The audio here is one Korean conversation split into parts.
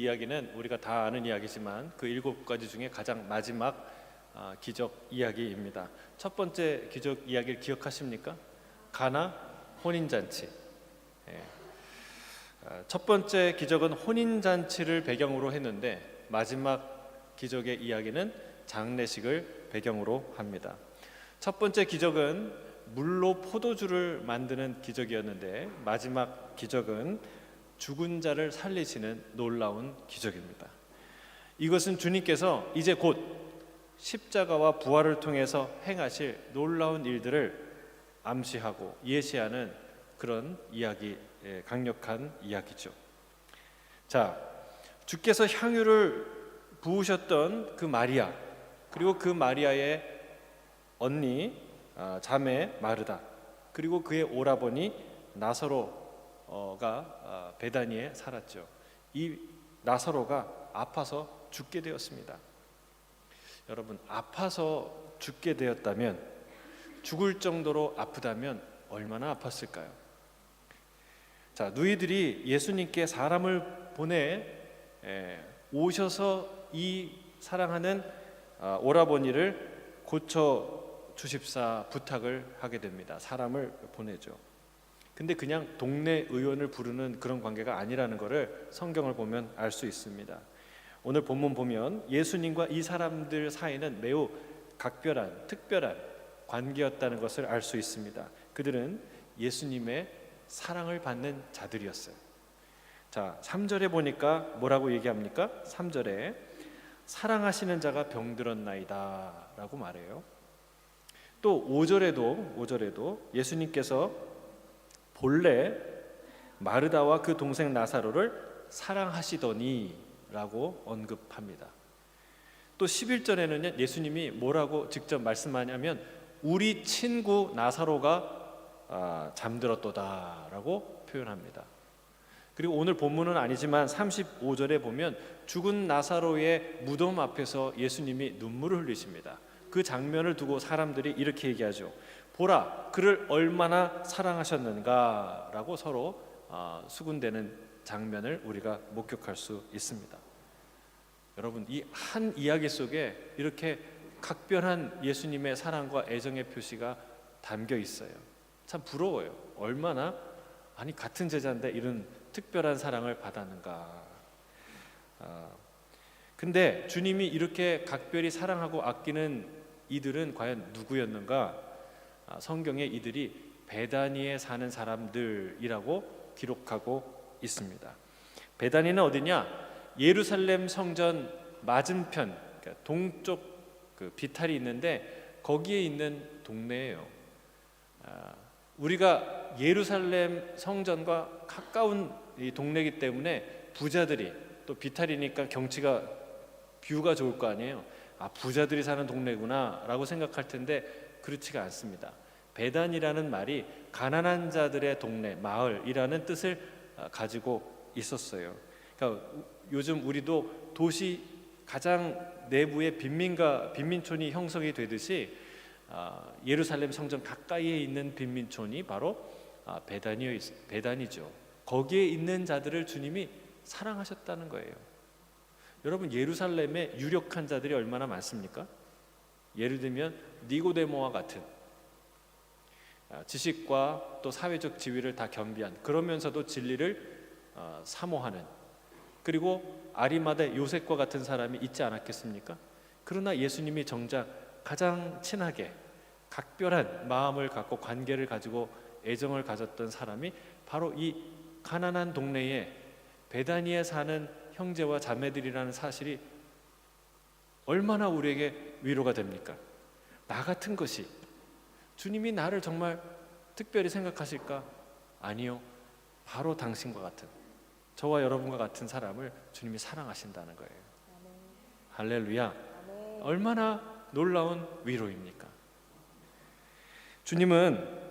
이야기는 우리가 다 아는 이야기지만 그 7가지 중에 가장 마지막 기적 이야기입니다. 첫 번째 기적 이야기를 기억하십니까? 가나 혼인잔치. 첫 번째 기적은 혼인잔치를 배경으로 했는데 마지막 기적의 이야기는 장례식을 배경으로 합니다. 첫 번째 기적은 물로 포도주를 만드는 기적이었는데 마지막 기적은 죽은 자를 살리시는 놀라운 기적입니다. 이것은 주님께서 이제 곧 십자가와 부활을 통해서 행하실 놀라운 일들을 암시하고 예시하는 그런 이야기, 강력한 이야기죠. 자, 주께서 향유를 부으셨던 그 마리아, 그리고 그 마리아의 언니, 자매 마르다, 그리고 그의 오라버니 나사로가 베다니에 살았죠. 이 나사로가 아파서 죽게 되었습니다. 여러분, 아파서 죽게 되었다면, 죽을 정도로 아프다면 얼마나 아팠을까요? 자, 누이들이 예수님께 사람을 보내 오셔서 이 사랑하는 오라버니를 고쳐 주십사 부탁을 하게 됩니다. 사람을 보내죠. 근데 그냥 동네 의원을 부르는 그런 관계가 아니라는 것을 성경을 보면 알 수 있습니다. 오늘 본문 보면 예수님과 이 사람들 사이는 매우 각별한, 특별한 관계였다는 것을 알 수 있습니다. 그들은 예수님의 사랑을 받는 자들이었어요. 자, 3절에 보니까 뭐라고 얘기합니까? 3절에 사랑하시는 자가 병들었나이다 라고 말해요. 또 5절에도 예수님께서 본래 마르다와 그 동생 나사로를 사랑하시더니 라고 언급합니다. 또 11절에는 예수님이 뭐라고 직접 말씀하냐면 우리 친구 나사로가 잠들었도다 라고 표현합니다. 그리고 오늘 본문은 아니지만 35절에 보면 죽은 나사로의 무덤 앞에서 예수님이 눈물을 흘리십니다. 그 장면을 두고 사람들이 이렇게 얘기하죠. 보라, 그를 얼마나 사랑하셨는가 라고 서로 수군대는 장면을 우리가 목격할 수 있습니다. 여러분, 이 한 이야기 속에 이렇게 각별한 예수님의 사랑과 애정의 표시가 담겨 있어요. 참 부러워요. 얼마나, 아니 같은 제자인데 이런 특별한 사랑을 받았는가. 근데 주님이 이렇게 각별히 사랑하고 아끼는 이들은 과연 누구였는가? 성경에 이들이 베다니에 사는 사람들이라고 기록하고 있습니다. 베다니는 어디냐? 예루살렘 성전 맞은편, 그러니까 동쪽 그 비탈이 있는데 거기에 있는 동네예요. 우리가 예루살렘 성전과 가까운 이 동네이기 때문에 부자들이, 또 비탈이니까 경치가 뷰가 좋을 거 아니에요. 부자들이 사는 동네구나 라고 생각할 텐데 그렇지가 않습니다. 베단이라는 말이 가난한 자들의 동네, 마을이라는 뜻을 가지고 있었어요. 그러니까 요즘 우리도 도시 가장 내부에 빈민촌이 형성이 되듯이 예루살렘 성전 가까이에 있는 빈민촌이 바로 베단이죠. 거기에 있는 자들을 주님이 사랑하셨다는 거예요. 여러분, 예루살렘에 유력한 자들이 얼마나 많습니까? 예를 들면 니고데모와 같은 지식과 또 사회적 지위를 다 겸비한, 그러면서도 진리를 사모하는, 그리고 아리마대 요셉과 같은 사람이 있지 않았겠습니까? 그러나 예수님이 정작 가장 친하게 각별한 마음을 갖고 관계를 가지고 애정을 가졌던 사람이 바로 이 가난한 동네에 베다니에 사는 형제와 자매들이라는 사실이 얼마나 우리에게 위로가 됩니까? 나 같은 것이 주님이 나를 정말 특별히 생각하실까? 아니요. 바로 당신과 같은, 저와 여러분과 같은 사람을 주님이 사랑하신다는 거예요. 할렐루야. 얼마나 놀라운 위로입니까? 주님은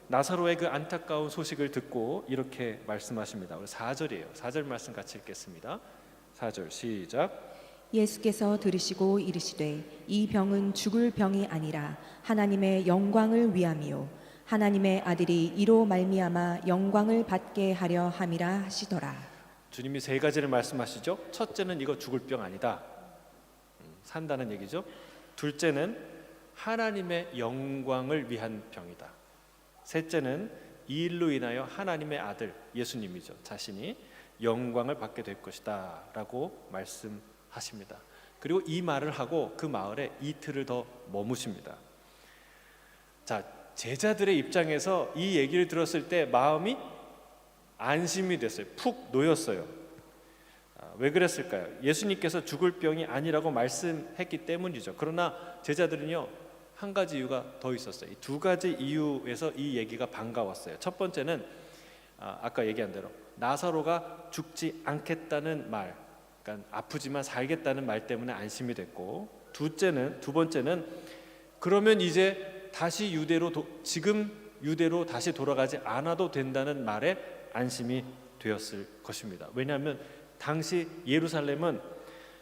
나사로의 그 안타까운 소식을 듣고 이렇게 말씀하십니다. 우리 4절이에요. 4절 말씀 같이 읽겠습니다. 4절 시작. 예수께서 들으시고 이르시되 이 병은 죽을 병이 아니라 하나님의 영광을 위함이요 하나님의 아들이 이로 말미암아 영광을 받게 하려 함이라 하시더라. 주님이 세 가지를 말씀하시죠. 첫째는 이거 죽을 병 아니다. 산다는 얘기죠. 둘째는 하나님의 영광을 위한 병이다. 셋째는 이 일로 인하여 하나님의 아들 예수님이죠. 자신이 영광을 받게 될 것이다 라고 말씀하십니다. 그리고 이 말을 하고 그 마을에 이틀을 더 머무십니다. 자, 제자들의 입장에서 이 얘기를 들었을 때 마음이 안심이 됐어요. 푹 놓였어요. 왜 그랬을까요? 예수님께서 죽을 병이 아니라고 말씀했기 때문이죠. 그러나 제자들은요, 한 가지 이유가 더 있었어요. 이 두 가지 이유에서 이 얘기가 반가웠어요. 첫 번째는 아까 얘기한 대로 나사로가 죽지 않겠다는 말, 그러니까 아프지만 살겠다는 말 때문에 안심이 됐고, 두 번째는 그러면 이제 다시 지금 유대로 다시 돌아가지 않아도 된다는 말에 안심이 되었을 것입니다. 왜냐하면 당시 예루살렘은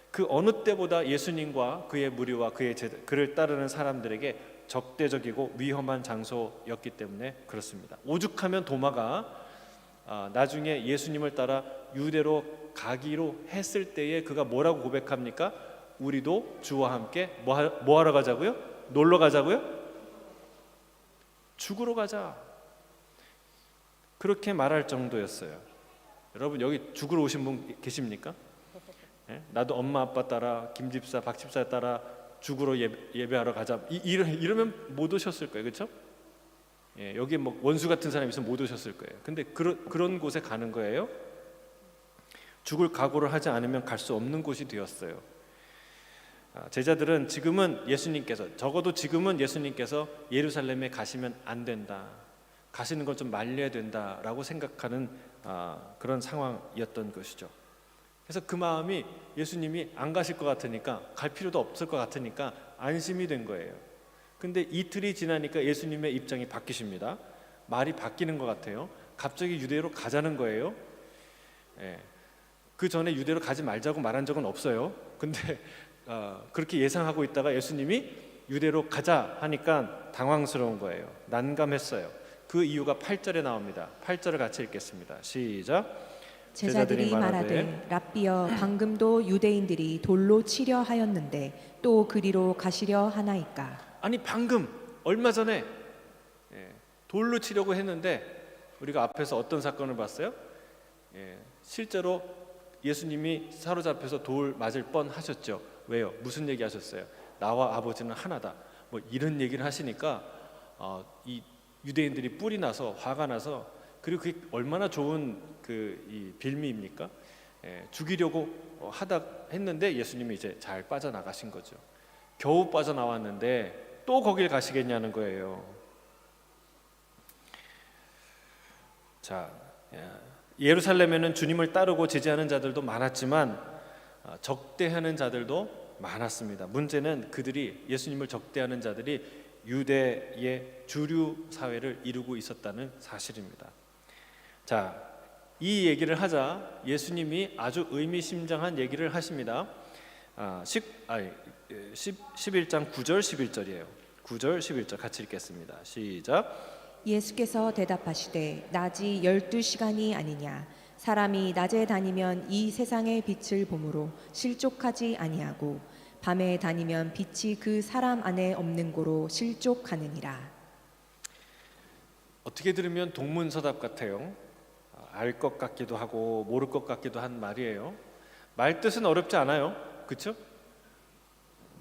그 어느 때보다 예수님과 그의 무리와 그를 따르는 사람들에게 적대적이고 위험한 장소였기 때문에 그렇습니다. 오죽하면 도마가 나중에 예수님을 따라 유대로 가기로 했을 때에 그가 뭐라고 고백합니까? 우리도 주와 함께 뭐 하러 가자고요? 놀러 가자고요? 죽으러 가자. 그렇게 말할 정도였어요. 여러분, 여기 죽으러 오신 분 계십니까? 예? 나도 엄마 아빠 따라 김집사 박집사 따라 죽으러 예배하러 가자 이러면 못 오셨을 거예요. 그렇죠? 예, 여기 뭐 원수 같은 사람이 있으면 못 오셨을 거예요. 근데 그런 곳에 가는 거예요. 죽을 각오를 하지 않으면 갈 수 없는 곳이 되었어요. 제자들은 적어도 지금은 예수님께서 예루살렘에 가시면 안 된다, 가시는 건 좀 말려야 된다라고 생각하는 그런 상황이었던 것이죠. 그래서 그 마음이 예수님이 안 가실 것 같으니까, 갈 필요도 없을 것 같으니까 안심이 된 거예요. 근데 이틀이 지나니까 예수님의 입장이 바뀌십니다. 말이 바뀌는 것 같아요. 갑자기 유대로 가자는 거예요. 예. 그 전에 유대로 가지 말자고 말한 적은 없어요. 근데 그렇게 예상하고 있다가 예수님이 유대로 가자 하니까 당황스러운 거예요. 난감했어요. 그 이유가 8절에 나옵니다. 8절을 같이 읽겠습니다. 시작. 제자들이 말하되 랍비여, 방금도 유대인들이 돌로 치려 하였는데 또 그리로 가시려 하나이까. 아니, 방금 얼마 전에 돌로 치려고 했는데 우리가 앞에서 어떤 사건을 봤어요? 실제로 예수님이 사로잡혀서 돌 맞을 뻔하셨죠. 왜요? 무슨 얘기 하셨어요? 나와 아버지는 하나다, 뭐 이런 얘기를 하시니까 이 유대인들이 뿔이 나서 화가 나서, 그리고 그게 얼마나 좋은 이 빌미입니까? 죽이려고 하다 했는데 예수님이 이제 잘 빠져나가신 거죠. 겨우 빠져나왔는데 또 거길 가시겠냐는 거예요. 자, 예루살렘에는 주님을 따르고 지지하는 자들도 많았지만 적대하는 자들도 많았습니다. 문제는 예수님을 적대하는 자들이 유대의 주류 사회를 이루고 있었다는 사실입니다. 자, 이 얘기를 하자 예수님이 아주 의미심장한 얘기를 하십니다. 11장 9절 11절이에요. 9절 11절 같이 읽겠습니다. 시작. 예수께서 대답하시되 낮이 12시간이 아니냐. 사람이 낮에 다니면 이 세상의 빛을 보므로 실족하지 아니하고 밤에 다니면 빛이 그 사람 안에 없는 고로 실족하느니라. 어떻게 들으면 동문서답 같아요. 알 것 같기도 하고 모를 것 같기도 한 말이에요. 말 뜻은 어렵지 않아요. 그렇죠?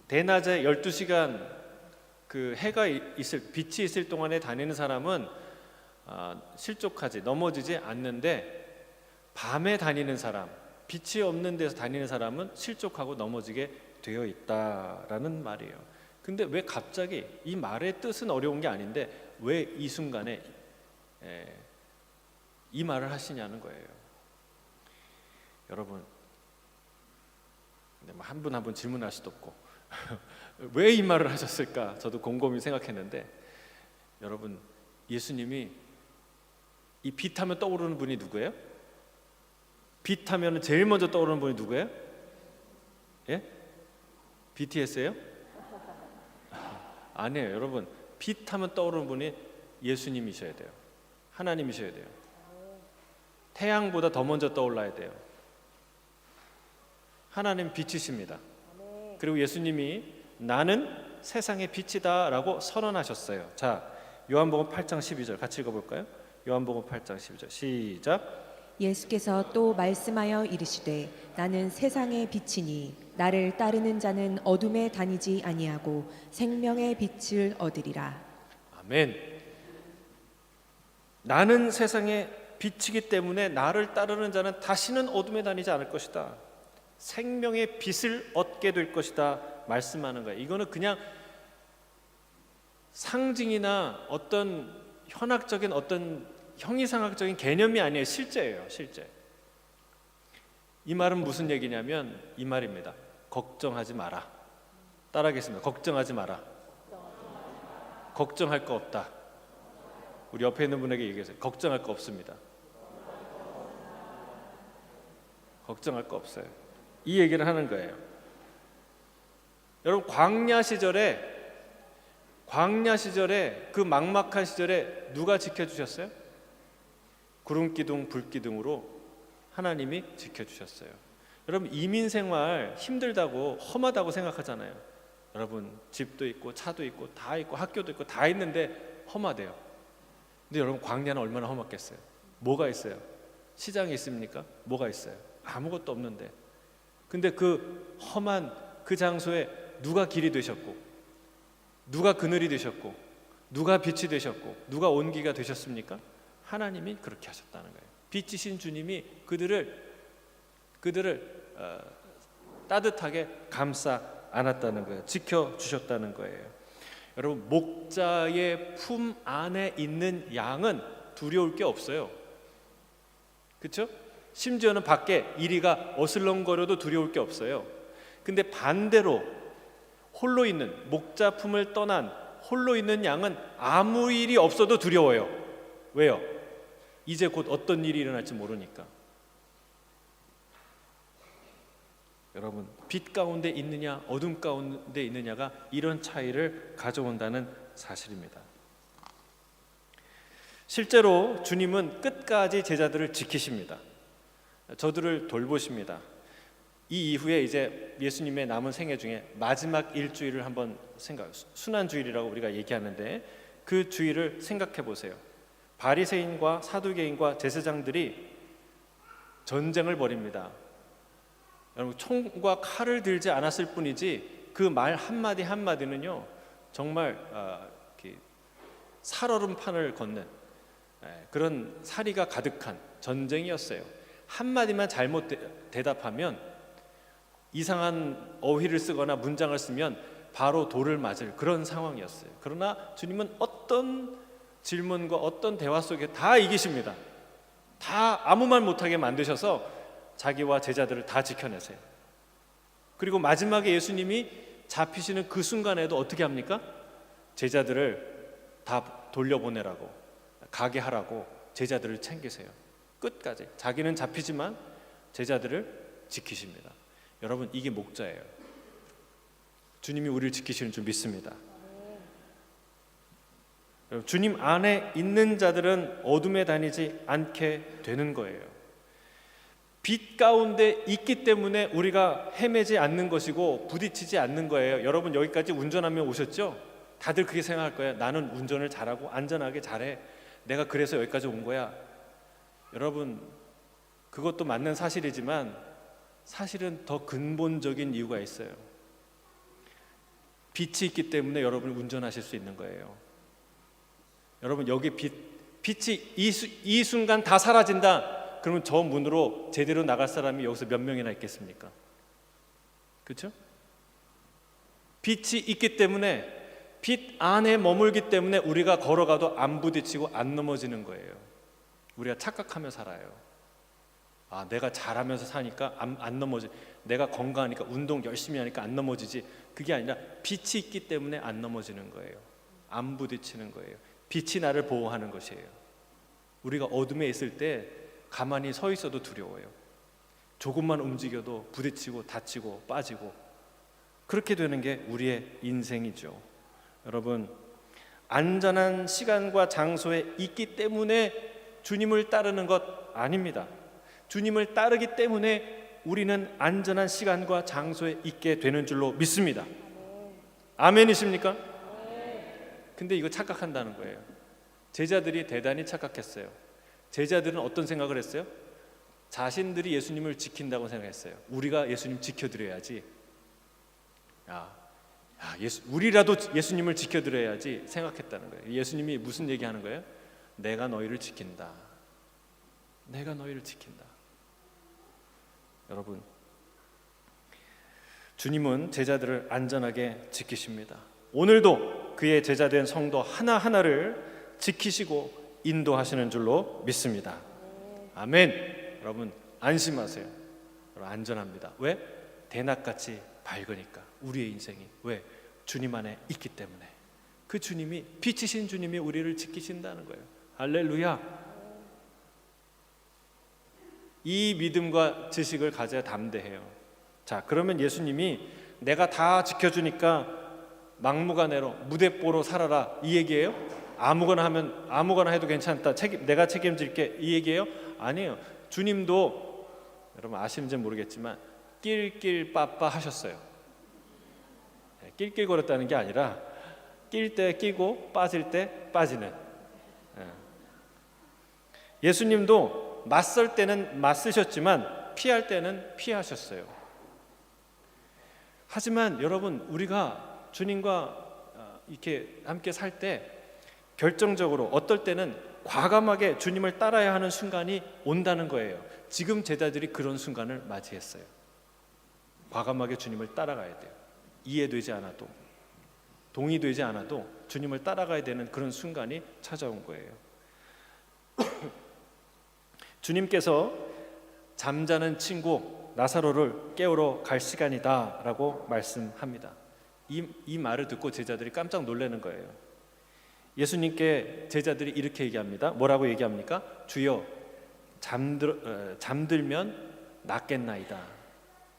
대낮에 12시간 빛이 있을 동안에 다니는 사람은 실족하지, 넘어지지 않는데, 밤에 다니는 사람, 빛이 없는 데서 다니는 사람은 실족하고 넘어지게 되어 있다라는 말이에요. 근데 왜 갑자기, 이 말의 뜻은 어려운 게 아닌데 왜 이 순간에 이 말을 하시냐는 거예요. 여러분, 한 분 한 분 질문할 수도 없고 왜 이 말을 하셨을까 저도 곰곰이 생각했는데, 여러분, 예수님이 이 빛 하면 떠오르는 분이 누구예요? 빛 하면 제일 먼저 떠오르는 분이 누구예요? 예? BTS예요? 아니에요. 여러분, 빛 하면 떠오르는 분이 예수님이셔야 돼요. 하나님이셔야 돼요. 태양보다 더 먼저 떠올라야 돼요. 하나님 빛이십니다. 그리고 예수님이 나는 세상의 빛이다 라고 선언하셨어요. 자, 요한복음 8장 12절 같이 읽어볼까요? 요한복음 8장 12절 시작. 예수께서 또 말씀하여 이르시되 나는 세상의 빛이니 나를 따르는 자는 어둠에 다니지 아니하고 생명의 빛을 얻으리라. 아멘. 나는 세상의 빛이기 때문에 나를 따르는 자는 다시는 어둠에 다니지 않을 것이다. 생명의 빛을 얻게 될 것이다 말씀하는 거예요. 이거는 그냥 상징이나 어떤 현학적인 어떤 형이상학적인 개념이 아니에요. 실제예요. 실제. 이 말은 무슨 얘기냐면 이 말입니다. 걱정하지 마라. 따라하겠습니다. 걱정하지 마라. 걱정할 거 없다. 우리 옆에 있는 분에게 얘기하세요. 걱정할 거 없습니다. 걱정할 거 없어요. 이 얘기를 하는 거예요. 여러분 광야 시절에 그 막막한 시절에 누가 지켜주셨어요? 구름 기둥 불 기둥으로 하나님이 지켜주셨어요. 여러분 이민 생활 힘들다고 험하다고 생각하잖아요. 여러분 집도 있고 차도 있고 다 있고 학교도 있고 다 있는데 험하대요. 근데 여러분 광야는 얼마나 험했겠어요? 뭐가 있어요? 시장이 있습니까? 뭐가 있어요? 아무것도 없는데. 근데 그 험한 그 장소에 누가 길이 되셨고 누가 그늘이 되셨고 누가 빛이 되셨고 누가 온기가 되셨습니까? 하나님이 그렇게 하셨다는 거예요. 빛이신 주님이 그들을 따뜻하게 감싸 안았다는 거예요. 지켜주셨다는 거예요. 여러분 목자의 품 안에 있는 양은 두려울 게 없어요. 그렇죠? 심지어는 밖에 이리가 어슬렁거려도 두려울 게 없어요. 근데 반대로 홀로 있는 목자 품을 떠난 홀로 있는 양은 아무 일이 없어도 두려워요. 왜요? 이제 곧 어떤 일이 일어날지 모르니까. 여러분 빛 가운데 있느냐 어둠 가운데 있느냐가 이런 차이를 가져온다는 사실입니다. 실제로 주님은 끝까지 제자들을 지키십니다. 저들을 돌보십니다. 이 이후에 이제 예수님의 남은 생애 중에 마지막 일주일을 한번 순환주일이라고 우리가 얘기하는데 그 주일을 생각해 보세요. 바리새인과 사두개인과 제사장들이 전쟁을 벌입니다. 여러분 총과 칼을 들지 않았을 뿐이지 그 말 한마디 한마디는요 정말 살얼음판을 걷는 그런 사리가 가득한 전쟁이었어요. 한마디만 잘못 대답하면 이상한 어휘를 쓰거나 문장을 쓰면 바로 돌을 맞을 그런 상황이었어요. 그러나 주님은 어떤 질문과 어떤 대화 속에 다 이기십니다. 다 아무 말 못하게 만드셔서 자기와 제자들을 다 지켜내세요. 그리고 마지막에 예수님이 잡히시는 그 순간에도 어떻게 합니까? 제자들을 다 돌려보내라고 가게 하라고 제자들을 챙기세요. 끝까지 자기는 잡히지만 제자들을 지키십니다. 여러분 이게 목자예요. 주님이 우리를 지키시는 줄 믿습니다. 여러분, 주님 안에 있는 자들은 어둠에 다니지 않게 되는 거예요. 빛 가운데 있기 때문에 우리가 헤매지 않는 것이고 부딪히지 않는 거예요. 여러분 여기까지 운전하며 오셨죠? 다들 그렇게 생각할 거예요. 나는 운전을 잘하고 안전하게 잘해. 내가 그래서 여기까지 온 거야. 여러분 그것도 맞는 사실이지만 사실은 더 근본적인 이유가 있어요. 빛이 있기 때문에 여러분이 운전하실 수 있는 거예요. 여러분 여기 빛이 이 순간 다 사라진다. 그러면 저 문으로 제대로 나갈 사람이 여기서 몇 명이나 있겠습니까? 그렇죠? 빛이 있기 때문에 빛 안에 머물기 때문에 우리가 걸어가도 안 부딪히고 안 넘어지는 거예요. 우리가 착각하며 살아요. 아, 내가 잘하면서 사니까 안 넘어지. 내가 건강하니까 운동 열심히 하니까 안 넘어지지. 그게 아니라 빛이 있기 때문에 안 넘어지는 거예요. 안 부딪히는 거예요. 빛이 나를 보호하는 것이에요. 우리가 어둠에 있을 때 가만히 서 있어도 두려워요. 조금만 움직여도 부딪히고 다치고 빠지고 그렇게 되는 게 우리의 인생이죠. 여러분 안전한 시간과 장소에 있기 때문에 주님을 따르는 것 아닙니다. 주님을 따르기 때문에 우리는 안전한 시간과 장소에 있게 되는 줄로 믿습니다. 아멘이십니까? 근데 이거 착각한다는 거예요. 제자들이 대단히 착각했어요. 제자들은 어떤 생각을 했어요? 자신들이 예수님을 지킨다고 생각했어요. 우리가 예수님 지켜드려야지. 우리라도 예수님을 지켜드려야지 생각했다는 거예요. 예수님이 무슨 얘기하는 거예요? 내가 너희를 지킨다. 내가 너희를 지킨다. 여러분, 주님은 제자들을 안전하게 지키십니다. 오늘도 그의 제자된 성도 하나하나를 지키시고 인도하시는 줄로 믿습니다. 아멘. 여러분 안심하세요. 여러분 안전합니다. 왜? 대낮같이 밝으니까. 우리의 인생이 왜? 주님 안에 있기 때문에. 그 주님이, 빛이신 주님이 우리를 지키신다는 거예요. 할렐루야. 이 믿음과 지식을 가져야 담대해요. 자, 그러면 예수님이 내가 다 지켜주니까 막무가내로 무대뽀로 살아라 이 얘기예요? 아무거나 하면 아무거나 해도 괜찮다, 내가 책임질게 이 얘기예요? 아니에요. 주님도 여러분 아시는지 모르겠지만 낄낄빠빠 하셨어요. 낄낄거렸다는 게 아니라 낄 때 끼고 빠질 때 빠지는. 예수님도 맞설 때는 맞으셨지만 피할 때는 피하셨어요. 하지만 여러분, 우리가 주님과 이렇게 함께 살 때 결정적으로 어떨 때는 과감하게 주님을 따라야 하는 순간이 온다는 거예요. 지금 제자들이 그런 순간을 맞이했어요. 과감하게 주님을 따라가야 돼요. 이해되지 않아도, 동의되지 않아도 주님을 따라가야 되는 그런 순간이 찾아온 거예요. 주님께서 잠자는 친구 나사로를 깨우러 갈 시간이다 라고 말씀합니다. 이 말을 듣고 제자들이 깜짝 놀라는 거예요. 예수님께 제자들이 이렇게 얘기합니다. 뭐라고 얘기합니까? 주여, 잠들면 낫겠나이다.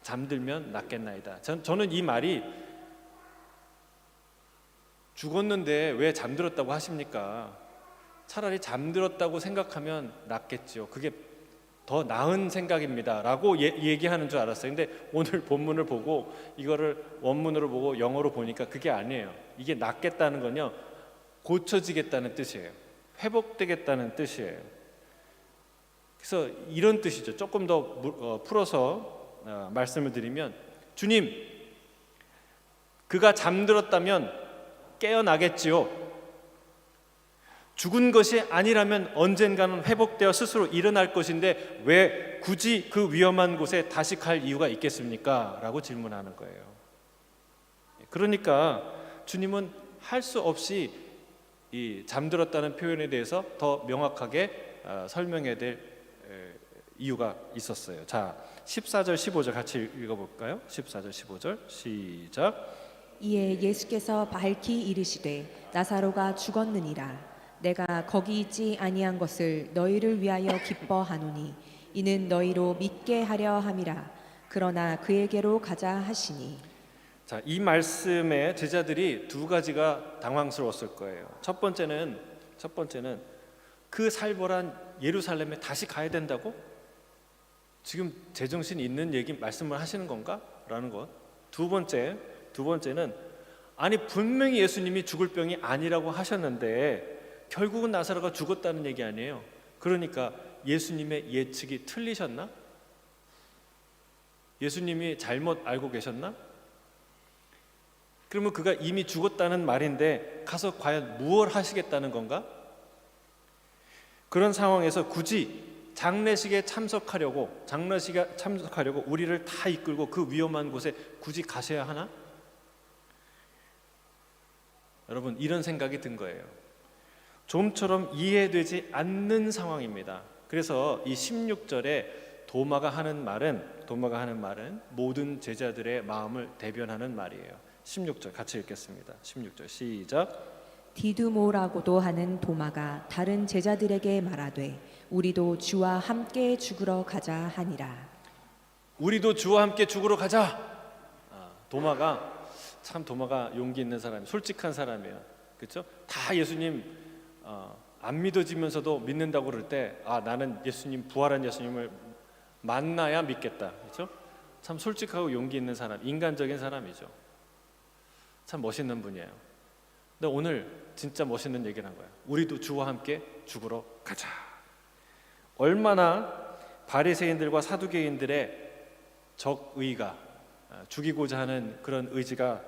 잠들면 낫겠나이다. 저는 이 말이, 죽었는데 왜 잠들었다고 하십니까? 차라리 잠들었다고 생각하면 낫겠죠. 그게 더 나은 생각입니다 라고 얘기하는 줄 알았어요. 근데 오늘 본문을 보고 이거를 원문으로 보고 영어로 보니까 그게 아니에요. 이게 낫겠다는 건요, 고쳐지겠다는 뜻이에요. 회복되겠다는 뜻이에요. 그래서 이런 뜻이죠. 조금 더 풀어서 말씀을 드리면, 주님, 그가 잠들었다면 깨어나겠지요. 죽은 것이 아니라면 언젠가는 회복되어 스스로 일어날 것인데 왜 굳이 그 위험한 곳에 다시 갈 이유가 있겠습니까? 라고 질문하는 거예요. 그러니까 주님은 할 수 없이 이 잠들었다는 표현에 대해서 더 명확하게 설명해야 될 이유가 있었어요. 자, 14절 15절 같이 읽어볼까요? 14절 15절 시작. 이에 예수께서 밝히 이르시되 나사로가 죽었느니라. 내가 거기 있지 아니한 것을 너희를 위하여 기뻐하노니 이는 너희로 믿게 하려 함이라. 그러나 그에게로 가자 하시니. 자, 이 말씀에 제자들이 두 가지가 당황스러웠을 거예요. 첫 번째는 그 살벌한 예루살렘에 다시 가야 된다고? 지금 제정신 있는 얘기 말씀을 하시는 건가? 라는 것. 두 번째는 아니 분명히 예수님이 죽을 병이 아니라고 하셨는데 결국은 나사로가 죽었다는 얘기 아니에요. 그러니까 예수님의 예측이 틀리셨나? 예수님이 잘못 알고 계셨나? 그러면 그가 이미 죽었다는 말인데 가서 과연 무엇을 하시겠다는 건가? 그런 상황에서 굳이 장례식에 참석하려고 우리를 다 이끌고 그 위험한 곳에 굳이 가셔야 하나? 여러분, 이런 생각이 든 거예요. 좀처럼 이해되지 않는 상황입니다. 그래서 이 16절에 도마가 하는 말은 모든 제자들의 마음을 대변하는 말이에요. 16절 같이 읽겠습니다. 16절 시작. 디두모라고도 하는 도마가 다른 제자들에게 말하되 우리도 주와 함께 죽으러 가자 하니라. 우리도 주와 함께 죽으러 가자. 도마가 용기 있는 사람, 솔직한 사람이에요. 그렇죠? 다 예수님 안 믿어지면서도 믿는다고 그럴 때 나는 예수님, 부활한 예수님을 만나야 믿겠다. 그렇죠? 참 솔직하고 용기 있는 사람, 인간적인 사람이죠. 참 멋있는 분이에요. 근데 오늘 진짜 멋있는 얘기를 한 거예요. 우리도 주와 함께 죽으러 가자. 얼마나 바리새인들과 사두개인들의 적의가, 죽이고자 하는 그런 의지가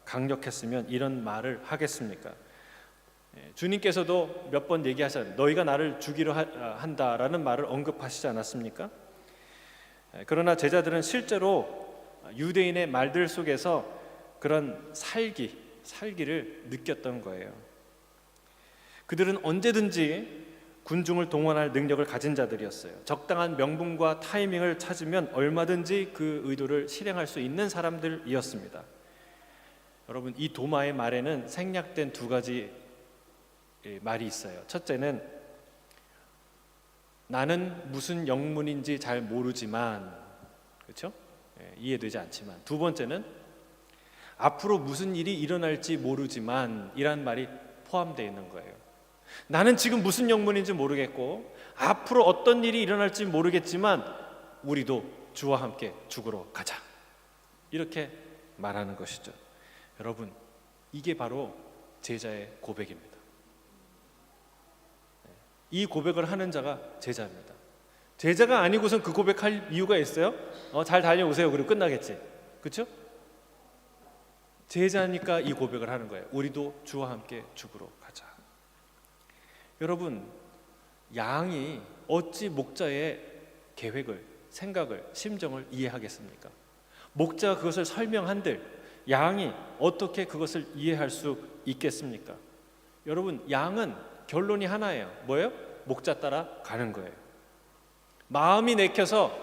강력했으면 이런 말을 하겠습니까? 주님께서도 몇 번 얘기하셨어요. 너희가 나를 죽이려 한다라는 말을 언급하시지 않았습니까? 그러나 제자들은 실제로 유대인의 말들 속에서 그런 살기를 느꼈던 거예요. 그들은 언제든지 군중을 동원할 능력을 가진 자들이었어요. 적당한 명분과 타이밍을 찾으면 얼마든지 그 의도를 실행할 수 있는 사람들이었습니다. 여러분, 이 도마의 말에는 생략된 두 가지 말이 있어요. 첫째는 나는 무슨 영문인지 잘 모르지만, 그렇죠? 이해되지 않지만. 두 번째는 앞으로 무슨 일이 일어날지 모르지만 이란 말이 포함되어 있는 거예요. 나는 지금 무슨 영문인지 모르겠고 앞으로 어떤 일이 일어날지 모르겠지만 우리도 주와 함께 죽으러 가자, 이렇게 말하는 것이죠. 여러분, 이게 바로 제자의 고백입니다. 이 고백을 하는 자가 제자입니다. 제자가 아니고선 그 고백할 이유가 있어요? 잘 다녀오세요 그리고 끝나겠지, 그렇죠? 제자니까 이 고백을 하는 거예요. 우리도 주와 함께 죽으러 가자. 여러분, 양이 어찌 목자의 계획을, 생각을, 심정을 이해하겠습니까? 목자가 그것을 설명한들 양이 어떻게 그것을 이해할 수 있겠습니까? 여러분, 양은 결론이 하나예요. 뭐예요? 목자 따라 가는 거예요. 마음이 내켜서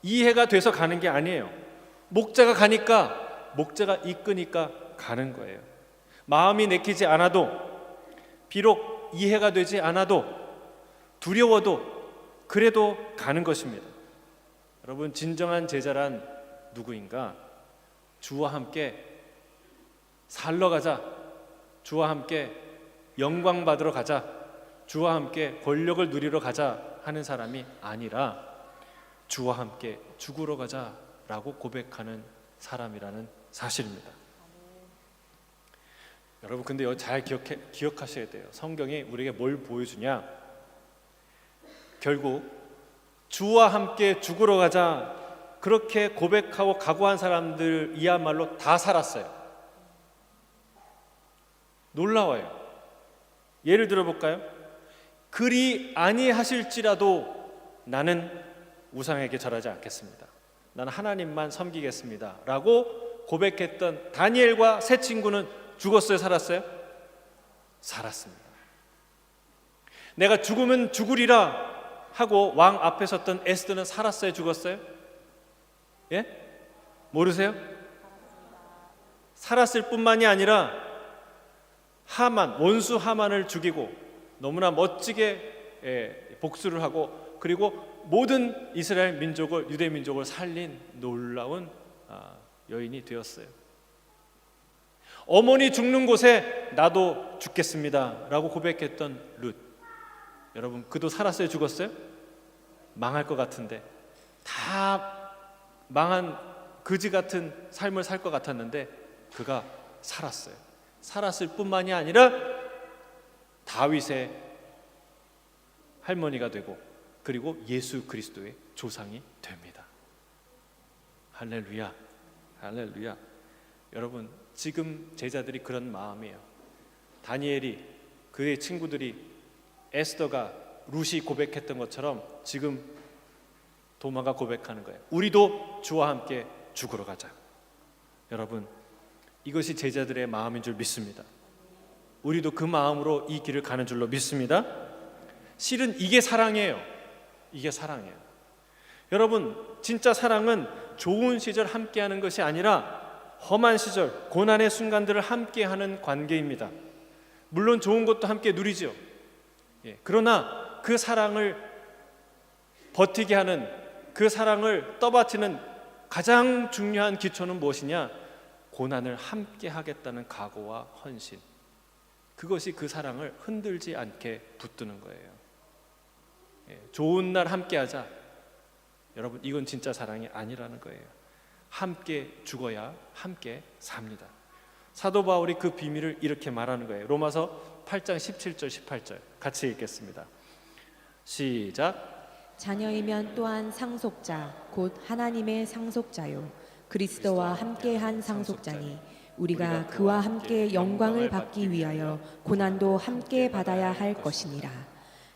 이해가 돼서 가는 게 아니에요. 목자가 가니까, 목자가 이끄니까 가는 거예요. 마음이 내키지 않아도, 비록 이해가 되지 않아도, 두려워도 그래도 가는 것입니다. 여러분, 진정한 제자란 누구인가? 주와 함께 살러 가자, 주와 함께 영광 받으러 가자, 주와 함께 권력을 누리러 가자 하는 사람이 아니라 주와 함께 죽으러 가자라고 고백하는 사람이라는 사실입니다. 여러분, 근데 잘 기억하셔야 돼요. 성경이 우리에게 뭘 보여주냐? 결국 주와 함께 죽으러 가자 그렇게 고백하고 각오한 사람들이야말로 다 살았어요. 놀라워요. 예를 들어 볼까요? 그리 아니하실지라도 나는 우상에게 절하지 않겠습니다. 나는 하나님만 섬기겠습니다 라고 고백했던 다니엘과 세 친구는 죽었어요, 살았어요? 살았습니다. 내가 죽으면 죽으리라 하고 왕 앞에 섰던 에스더는 살았어요, 죽었어요? 예? 모르세요? 살았을 뿐만이 아니라 하만, 원수 하만을 죽이고 너무나 멋지게 복수를 하고, 그리고 모든 이스라엘 민족을, 유대 민족을 살린 놀라운 여인이 되었어요. 어머니 죽는 곳에 나도 죽겠습니다 라고 고백했던 룻, 여러분, 그도 살았어요, 죽었어요? 망할 것 같은데, 다 망한 그지 같은 삶을 살 것 같았는데 그가 살았어요. 살았을 뿐만이 아니라 다윗의 할머니가 되고, 그리고 예수 그리스도의 조상이 됩니다. 할렐루야, 할렐루야. 여러분, 지금 제자들이 그런 마음이에요. 다니엘이, 그의 친구들이, 에스더가, 룻이 고백했던 것처럼 지금 도마가 고백하는 거예요. 우리도 주와 함께 죽으러 가자. 여러분, 이것이 제자들의 마음인 줄 믿습니다. 우리도 그 마음으로 이 길을 가는 줄로 믿습니다. 실은 이게 사랑이에요. 이게 사랑이에요. 여러분, 진짜 사랑은 좋은 시절 함께하는 것이 아니라 험한 시절, 고난의 순간들을 함께하는 관계입니다. 물론 좋은 것도 함께 누리죠. 그러나 그 사랑을 버티게 하는, 그 사랑을 떠받치는 가장 중요한 기초는 무엇이냐? 고난을 함께 하겠다는 각오와 헌신. 그것이 그 사랑을 흔들지 않게 붙드는 거예요. 좋은 날 함께 하자, 여러분, 이건 진짜 사랑이 아니라는 거예요. 함께 죽어야 함께 삽니다. 사도 바울이 그 비밀을 이렇게 말하는 거예요. 로마서 8장 17절 18절 같이 읽겠습니다. 시작. 자녀이면 또한 상속자 곧 하나님의 상속자요 그리스도와 함께한 상속자니 우리가 그와 함께 영광을 받기 위하여 고난도 함께 받아야 할 것이니라.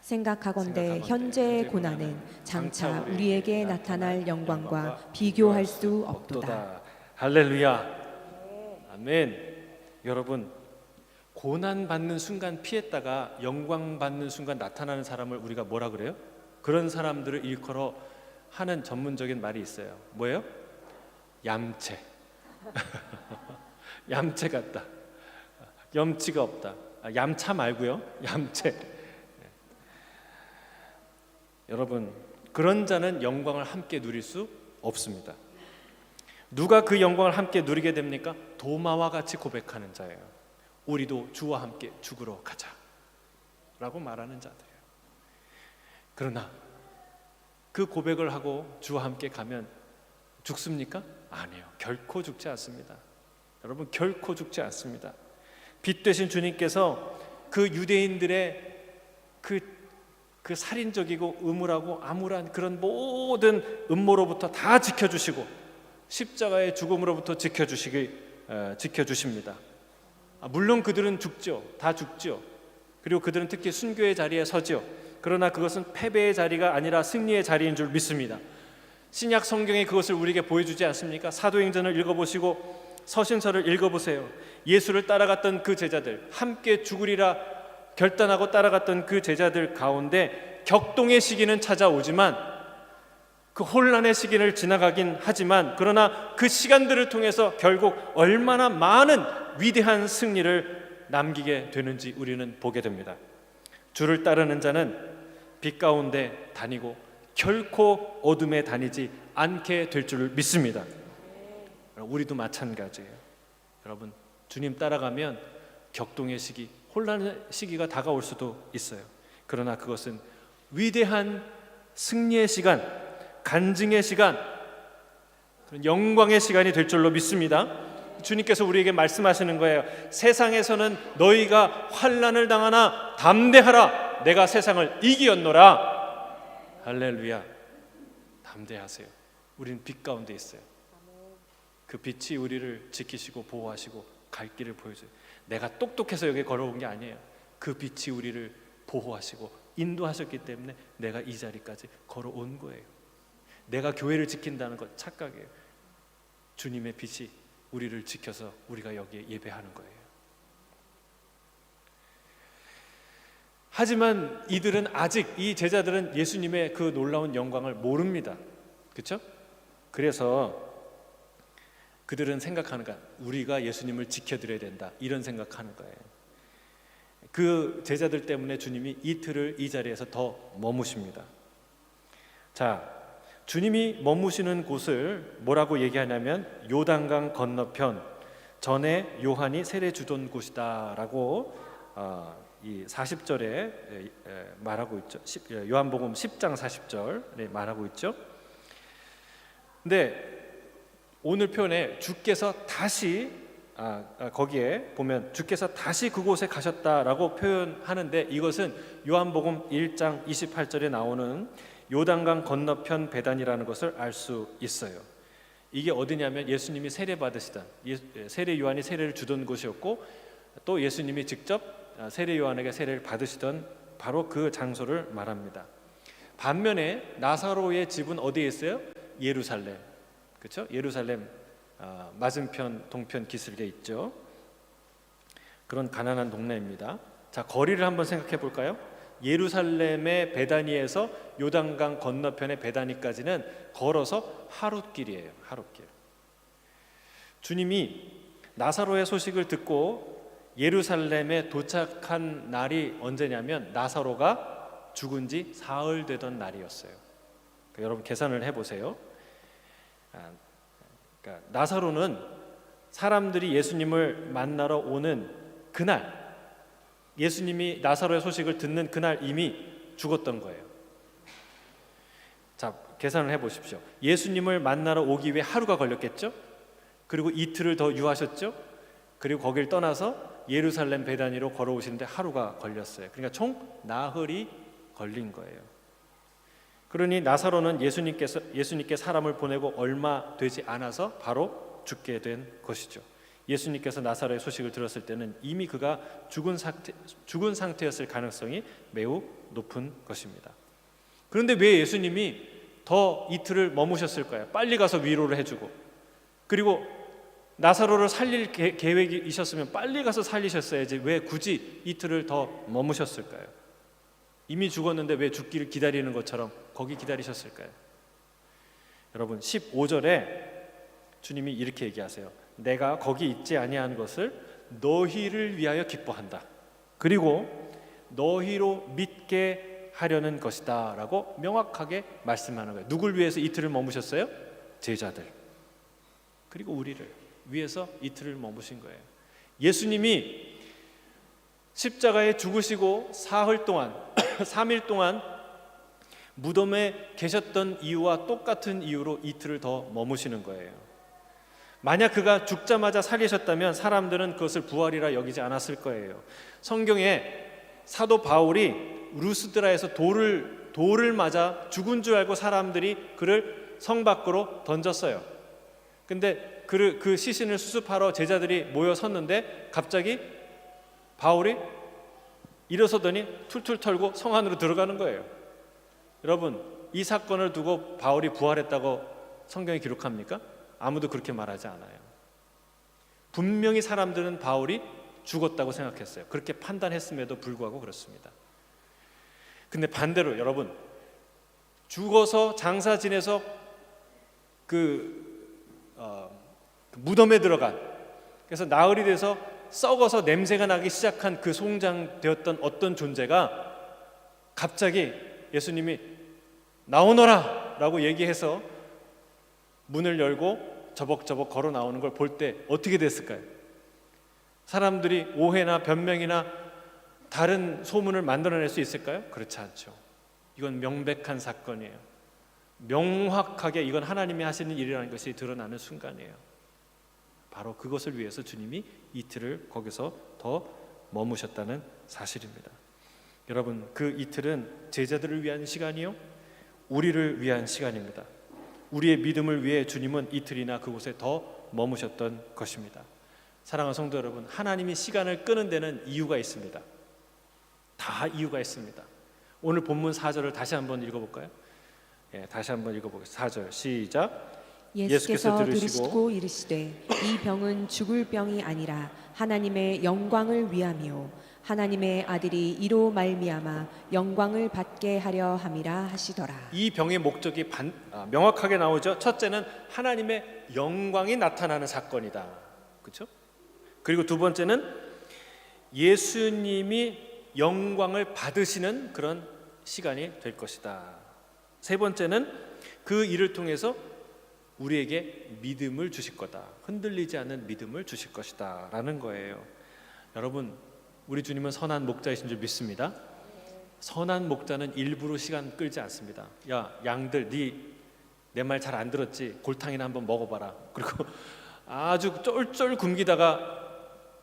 생각하건대 현재의 고난은 장차 우리에게 나타날 영광과 비교할 수 없도다. 할렐루야. 아멘. 여러분, 고난 받는 순간 피했다가 영광 받는 순간 나타나는 사람을 우리가 뭐라 그래요? 그런 사람들을 일컬어 하는 전문적인 말이 있어요. 뭐예요? 얌체. 얌체 같다. 염치가 없다. 얌차 말고요. 얌체. 여러분, 그런 자는 영광을 함께 누릴 수 없습니다. 누가 그 영광을 함께 누리게 됩니까? 도마와 같이 고백하는 자예요. 우리도 주와 함께 죽으러 가자 라고 말하는 자들이에요. 그러나 그 고백을 하고 주와 함께 가면 죽습니까? 아니요, 결코 죽지 않습니다. 여러분, 결코 죽지 않습니다. 빛 되신 주님께서 그 유대인들의 그 살인적이고 음울하고 암울한 그런 모든 음모로부터 다 지켜주시고 십자가의 죽음으로부터 지켜주십니다. 물론 그들은 죽죠. 다 죽죠. 그리고 그들은 특히 순교의 자리에 서죠. 그러나 그것은 패배의 자리가 아니라 승리의 자리인 줄 믿습니다. 신약 성경이 그것을 우리에게 보여주지 않습니까? 사도행전을 읽어보시고 서신서를 읽어보세요. 예수를 따라갔던 그 제자들, 함께 죽으리라 결단하고 따라갔던 그 제자들 가운데 격동의 시기는 찾아오지만, 그 혼란의 시기를 지나가긴 하지만, 그러나 그 시간들을 통해서 결국 얼마나 많은 위대한 승리를 남기게 되는지 우리는 보게 됩니다. 주를 따르는 자는 빛 가운데 다니고 결코 어둠에 다니지 않게 될 줄 믿습니다. 우리도 마찬가지예요. 여러분, 주님 따라가면 격동의 시기, 혼란의 시기가 다가올 수도 있어요. 그러나 그것은 위대한 승리의 시간, 간증의 시간, 영광의 시간이 될 줄로 믿습니다. 주님께서 우리에게 말씀하시는 거예요. 세상에서는 너희가 환난을 당하나 담대하라. 내가 세상을 이기었노라. 할렐루야. 담대하세요. 우리는 빛 가운데 있어요. 그 빛이 우리를 지키시고 보호하시고 갈 길을 보여줘요. 내가 똑똑해서 여기 걸어온 게 아니에요. 그 빛이 우리를 보호하시고 인도하셨기 때문에 내가 이 자리까지 걸어온 거예요. 내가 교회를 지킨다는 것 착각이에요. 주님의 빛이 우리를 지켜서 우리가 여기에 예배하는 거예요. 하지만 이들은 아직, 이 제자들은 예수님의 그 놀라운 영광을 모릅니다. 그렇죠? 그래서 그들은 생각하는 거야. 우리가 예수님을 지켜드려야 된다. 이런 생각하는 거예요. 그 제자들 때문에 주님이 이틀을 이 자리에서 더 머무십니다. 자, 주님이 머무시는 곳을 뭐라고 얘기하냐면 요단강 건너편, 전에 요한이 세례 주던 곳이다라고 이 40절에 말하고 있죠. 요한복음 10장 40절에 말하고 있죠. 근데 오늘 표현에 주께서 다시 거기에 보면 주께서 다시 그곳에 가셨다라고 표현하는데, 이것은 요한복음 1장 28절에 나오는 요단강 건너편 베단이라는 것을 알 수 있어요. 이게 어디냐면 예수님이 세례 받으시던, 세례 요한이 세례를 주던 곳이었고, 또 예수님이 직접 세례 요한에게 세례를 받으시던 바로 그 장소를 말합니다. 반면에 나사로의 집은 어디에 있어요? 예루살렘. 그렇죠? 예루살렘 맞은편 동편 기슭에 있죠. 그런 가난한 동네입니다. 자, 거리를 한번 생각해 볼까요? 예루살렘의 베다니에서 요단강 건너편의 베다니까지는 걸어서 하룻길이에요. 하룻길. 주님이 나사로의 소식을 듣고 예루살렘에 도착한 날이 언제냐면 나사로가 죽은 지 사흘 되던 날이었어요. 그러니까 여러분 계산을 해보세요. 그러니까 나사로는 사람들이 예수님을 만나러 오는 그날, 예수님이 나사로의 소식을 듣는 그날 이미 죽었던 거예요. 자, 계산을 해보십시오. 예수님을 만나러 오기 위해 하루가 걸렸겠죠? 그리고 이틀을 더 유하셨죠? 그리고 거길 떠나서 예루살렘 베다니로 걸어오시는데 하루가 걸렸어요. 그러니까 총 나흘이 걸린 거예요. 그러니 나사로는 예수님께 사람을 보내고 얼마 되지 않아서 바로 죽게 된 것이죠. 예수님께서 나사로의 소식을 들었을 때는 이미 그가 죽은 상태였을 가능성이 매우 높은 것입니다. 그런데 왜 예수님이 더 이틀을 머무셨을까요? 빨리 가서 위로를 해주고, 그리고 나사로를 살릴 계획이셨으면 빨리 가서 살리셨어야지 왜 굳이 이틀을 더 머무셨을까요? 이미 죽었는데 왜 죽기를 기다리는 것처럼 거기 기다리셨을까요? 여러분 15절에 주님이 이렇게 얘기하세요. 내가 거기 있지 아니한 것을 너희를 위하여 기뻐한다. 그리고 너희로 믿게 하려는 것이다 라고 명확하게 말씀하는 거예요. 누굴 위해서 이틀을 머무셨어요? 제자들, 그리고 우리를 위해서 이틀을 머무신 거예요. 예수님이 십자가에 죽으시고 사흘 동안 3일 동안 무덤에 계셨던 이유와 똑같은 이유로 이틀을 더 머무시는 거예요. 만약 그가 죽자마자 살리셨다면 사람들은 그것을 부활이라 여기지 않았을 거예요. 성경에 사도 바울이 루스드라에서 돌을 맞아 죽은 줄 알고 사람들이 그를 성 밖으로 던졌어요. 근데 그 시신을 수습하러 제자들이 모여 섰는데 갑자기 바울이 일어서더니 툴툴 털고 성 안으로 들어가는 거예요. 여러분, 이 사건을 두고 바울이 부활했다고 성경이 기록합니까? 아무도 그렇게 말하지 않아요. 분명히 사람들은 바울이 죽었다고 생각했어요. 그렇게 판단했음에도 불구하고 그렇습니다. 근데 반대로 여러분, 죽어서 장사 지내서 무덤에 들어간, 그래서 나흘이 돼서 썩어서 냄새가 나기 시작한 그 송장되었던 어떤 존재가 갑자기 예수님이 나오너라 라고 얘기해서 문을 열고 저벅저벅 걸어 나오는 걸 볼 때 어떻게 됐을까요? 사람들이 오해나 변명이나 다른 소문을 만들어낼 수 있을까요? 그렇지 않죠. 이건 명백한 사건이에요. 명확하게 이건 하나님이 하시는 일이라는 것이 드러나는 순간이에요. 바로 그것을 위해서 주님이 이틀을 거기서 더 머무셨다는 사실입니다. 여러분, 그 이틀은 제자들을 위한 시간이요, 우리를 위한 시간입니다. 우리의 믿음을 위해 주님은 이틀이나 그곳에 더 머무셨던 것입니다. 사랑하는 성도 여러분, 하나님이 시간을 끄는 데는 이유가 있습니다. 다 이유가 있습니다. 오늘 본문 4절을 다시 한번 읽어볼까요? 다시 한번 읽어보겠습니다. 4절 시작. 예수께서 들으시고 이르시되 이 병은 죽을 병이 아니라 하나님의 영광을 위함이요 하나님의 아들이 이로 말미암아 영광을 받게 하려 함이라 하시더라. 이 병의 목적이 명확하게 나오죠. 첫째는 하나님의 영광이 나타나는 사건이다. 그렇죠? 그리고 두 번째는 예수님이 영광을 받으시는 그런 시간이 될 것이다. 세 번째는 그 일을 통해서 우리에게 믿음을 주실 거다. 흔들리지 않는 믿음을 주실 것이다 라는 거예요. 여러분, 우리 주님은 선한 목자이신 줄 믿습니다. 선한 목자는 일부러 시간 끌지 않습니다. 야, 양들 내 말 잘 안 들었지? 골탕이나 한번 먹어봐라. 그리고 아주 쫄쫄 굶기다가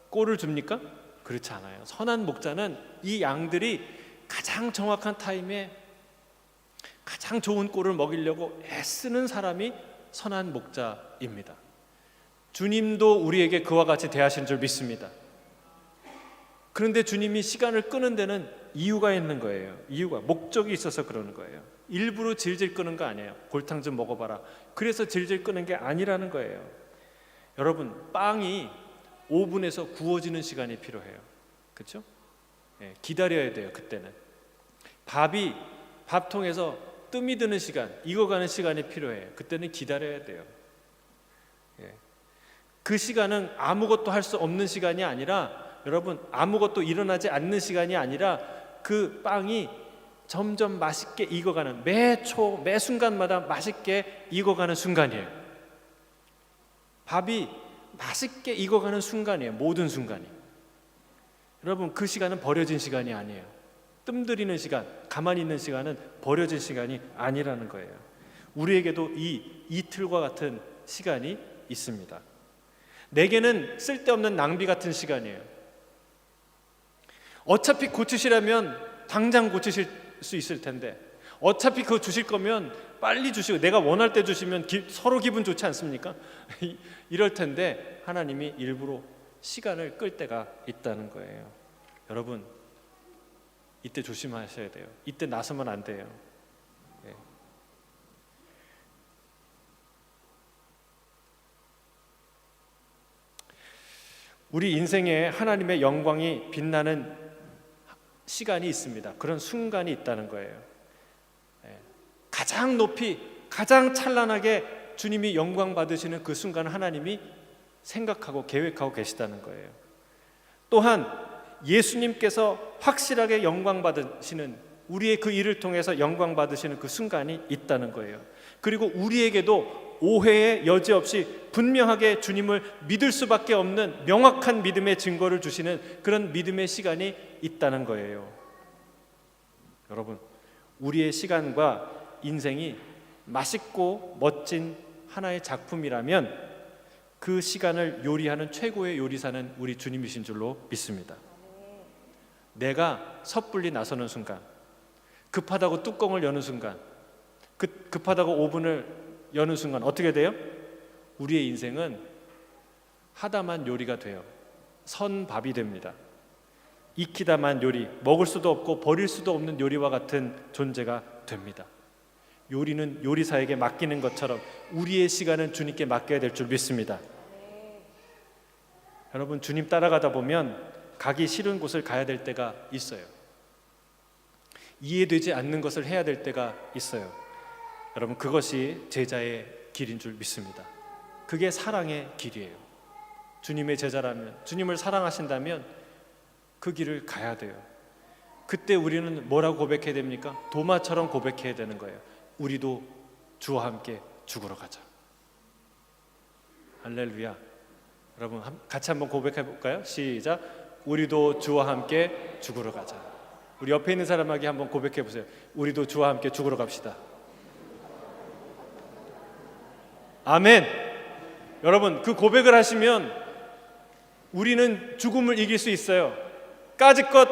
꼴을 줍니까? 그렇지 않아요. 선한 목자는 이 양들이 가장 정확한 타임에 가장 좋은 꼴을 먹이려고 애쓰는 사람이 선한 목자입니다. 주님도 우리에게 그와 같이 대하신 줄 믿습니다. 그런데 주님이 시간을 끄는 데는 이유가 있는 거예요. 이유가, 목적이 있어서 그러는 거예요. 일부러 질질 끄는 거 아니에요. 골탕 좀 먹어봐라. 그래서 질질 끄는 게 아니라는 거예요. 여러분, 빵이 오븐에서 구워지는 시간이 필요해요. 그렇죠? 기다려야 돼요. 그때는 밥통에서 뜸이 드는 시간, 익어가는 시간이 필요해요. 그때는 기다려야 돼요. 그 시간은 아무것도 할 수 없는 시간이 아니라, 여러분, 아무것도 일어나지 않는 시간이 아니라 그 빵이 점점 맛있게 익어가는, 매 순간마다 맛있게 익어가는 순간이에요. 밥이 맛있게 익어가는 순간이에요. 모든 순간이. 여러분, 그 시간은 버려진 시간이 아니에요. 뜸들이는 시간, 가만히 있는 시간은 버려진 시간이 아니라는 거예요. 우리에게도 이 이틀과 같은 시간이 있습니다. 내게는 쓸데없는 낭비 같은 시간이에요. 어차피 고치시라면 당장 고치실 수 있을 텐데, 어차피 그거 주실 거면 빨리 주시고 내가 원할 때 주시면 서로 기분 좋지 않습니까? 이럴 텐데 하나님이 일부러 시간을 끌 때가 있다는 거예요. 여러분, 이때 조심하셔야 돼요. 이때 나서면 안 돼요. 네. 우리 인생에 하나님의 영광이 빛나는 시간이 있습니다. 그런 순간이 있다는 거예요. 가장 높이, 가장 찬란하게 주님이 영광 받으시는 그 순간을 하나님이 생각하고 계획하고 계시다는 거예요. 또한 예수님께서 확실하게 영광 받으시는, 우리의 그 일을 통해서 영광 받으시는 그 순간이 있다는 거예요. 그리고 우리에게도 오해의 여지 없이 분명하게 주님을 믿을 수밖에 없는 명확한 믿음의 증거를 주시는 그런 믿음의 시간이 있다는 거예요. 여러분, 우리의 시간과 인생이 맛있고 멋진 하나의 작품이라면 그 시간을 요리하는 최고의 요리사는 우리 주님이신 줄로 믿습니다. 내가 섣불리 나서는 순간, 급하다고 뚜껑을 여는 순간, 급하다고 오븐을 여는 순간 어떻게 돼요? 우리의 인생은 하다만 요리가 돼요. 선밥이 됩니다. 익히다만 요리, 먹을 수도 없고 버릴 수도 없는 요리와 같은 존재가 됩니다. 요리는 요리사에게 맡기는 것처럼 우리의 시간은 주님께 맡겨야 될 줄 믿습니다. 여러분, 주님 따라가다 보면 가기 싫은 곳을 가야 될 때가 있어요. 이해되지 않는 것을 해야 될 때가 있어요. 여러분, 그것이 제자의 길인 줄 믿습니다. 그게 사랑의 길이에요. 주님의 제자라면, 주님을 사랑하신다면 그 길을 가야 돼요. 그때 우리는 뭐라고 고백해야 됩니까? 도마처럼 고백해야 되는 거예요. 우리도 주와 함께 죽으러 가자. 할렐루야. 여러분, 같이 한번 고백해 볼까요? 시작. 우리도 주와 함께 죽으러 가자. 우리 옆에 있는 사람에게 한번 고백해 보세요. 우리도 주와 함께 죽으러 갑시다. 아멘. 여러분, 그 고백을 하시면 우리는 죽음을 이길 수 있어요. 까짓것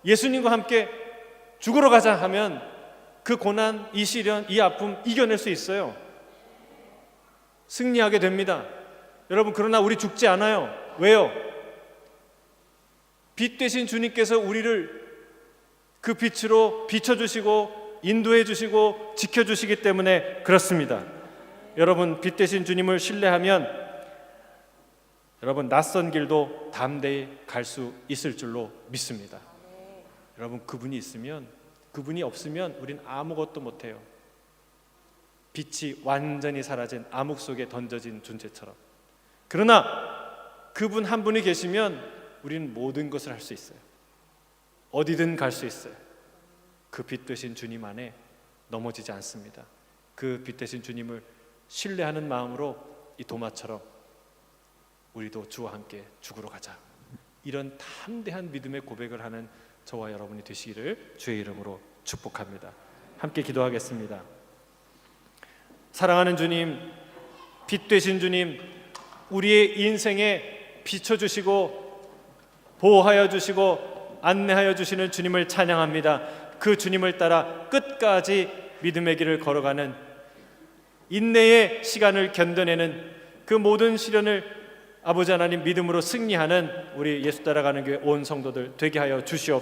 예수님과 함께 죽으러 가자 하면 그 고난, 이 시련, 이 아픔 이겨낼 수 있어요. 승리하게 됩니다. 여러분, 그러나 우리 죽지 않아요. 왜요? 빛 되신 주님께서 우리를 그 빛으로 비춰주시고 인도해 주시고 지켜주시기 때문에 그렇습니다. 여러분, 빛 되신 주님을 신뢰하면 여러분, 낯선 길도 담대히 갈 수 있을 줄로 믿습니다. 여러분, 그분이 있으면, 그분이 없으면 우린 아무것도 못해요. 빛이 완전히 사라진 암흑 속에 던져진 존재처럼. 그러나 그분 한 분이 계시면 우리는 모든 것을 할 수 있어요. 어디든 갈 수 있어요. 그 빛 되신 주님 안에 넘어지지 않습니다. 그 빛 되신 주님을 신뢰하는 마음으로 이 도마처럼 우리도 주와 함께 죽으러 가자. 이런 담대한 믿음의 고백을 하는 저와 여러분이 되시기를 주의 이름으로 축복합니다. 함께 기도하겠습니다. 사랑하는 주님, 빛 되신 주님, 우리의 인생에 비춰주시고 보호하여 주시고 안내하여 주시는 주님을 찬양합니다. 그 주님을 따라 끝까지 믿음의 길을 걸어가는, 인내의 시간을 견뎌내는 그 모든 시련을 아버지 하나님 믿음으로 승리하는 우리 예수 따라가는 교회 온 성도들 되게 하여 주시옵소서.